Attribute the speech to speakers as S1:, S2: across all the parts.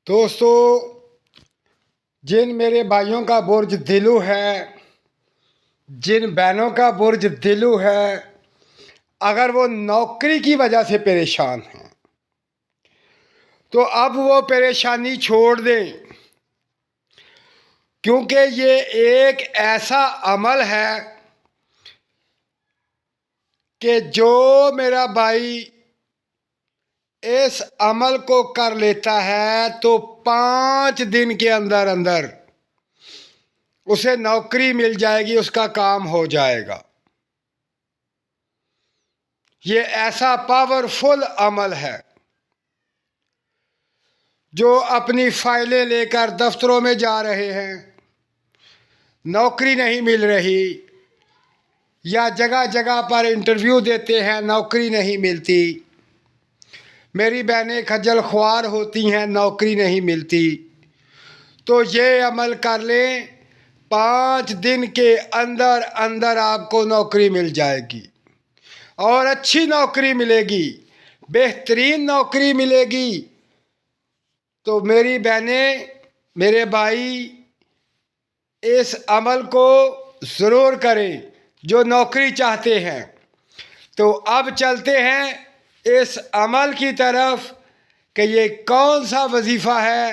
S1: دوستو، جن میرے بھائیوں کا برج دلو ہے، جن بہنوں کا برج دلو ہے، اگر وہ نوکری کی وجہ سے پریشان ہیں تو اب وہ پریشانی چھوڑ دیں، کیونکہ یہ ایک ایسا عمل ہے کہ جو میرا بھائی اس عمل کو کر لیتا ہے تو 5 دن کے اندر اندر اسے نوکری مل جائے گی، اس کا کام ہو جائے گا۔ یہ ایسا پاورفل عمل ہے جو اپنی فائلیں لے کر دفتروں میں جا رہے ہیں، نوکری نہیں مل رہی، یا جگہ جگہ پر انٹرویو دیتے ہیں، نوکری نہیں ملتی، میری بہنیں خجل خوار ہوتی ہیں، نوکری نہیں ملتی، تو یہ عمل کر لیں، 5 دن کے اندر اندر آپ کو نوکری مل جائے گی، اور اچھی نوکری ملے گی، بہترین نوکری ملے گی۔ تو میری بہنیں، میرے بھائی، اس عمل کو ضرور کریں جو نوکری چاہتے ہیں۔ تو اب چلتے ہیں اس عمل کی طرف کہ یہ کون سا وظیفہ ہے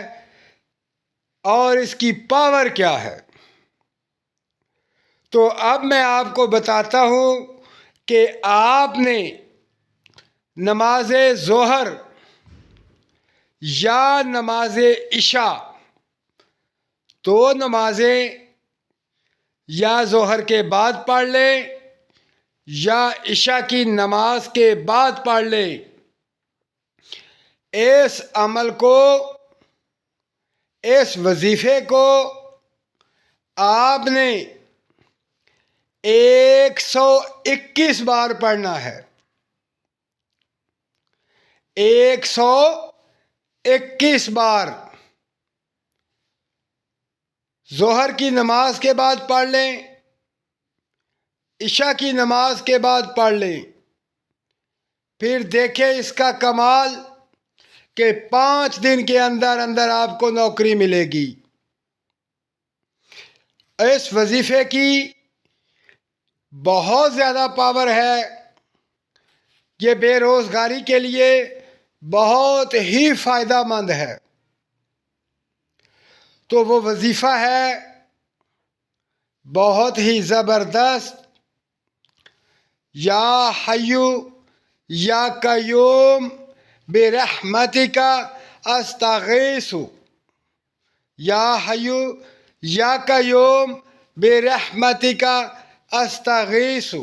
S1: اور اس کی پاور کیا ہے۔ تو اب میں آپ کو بتاتا ہوں کہ آپ نے نماز ظہر یا نماز عشاء، 2 نمازیں یا ظہر کے بعد پڑھ لیں یا عشاء کی نماز کے بعد پڑھ لیں۔ اس عمل کو، اس وظیفے کو آپ نے 121 بار پڑھنا ہے، 121 بار۔ ظہر کی نماز کے بعد پڑھ لیں، عشاء کی نماز کے بعد پڑھ لیں، پھر دیکھیں اس کا کمال کہ 5 دن کے اندر اندر آپ کو نوکری ملے گی۔ اس وظیفے کی بہت زیادہ پاور ہے، یہ بے روزگاری کے لیے بہت ہی فائدہ مند ہے۔ تو وہ وظیفہ ہے بہت ہی زبردست، یا حیو یا قیوم برحمتک استغیث، یا حیو یا قیوم برحمتک استغیث۔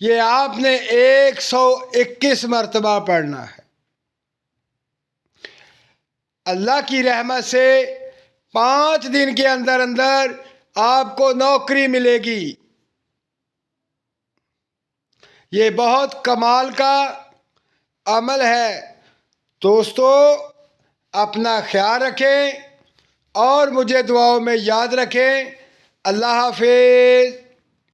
S1: یہ آپ نے 121 مرتبہ پڑھنا ہے۔ اللہ کی رحمت سے 5 دن کے اندر اندر آپ کو نوکری ملے گی۔ یہ بہت کمال کا عمل ہے۔ دوستو، اپنا خیال رکھیں اور مجھے دعاؤں میں یاد رکھیں۔ اللہ حافظ۔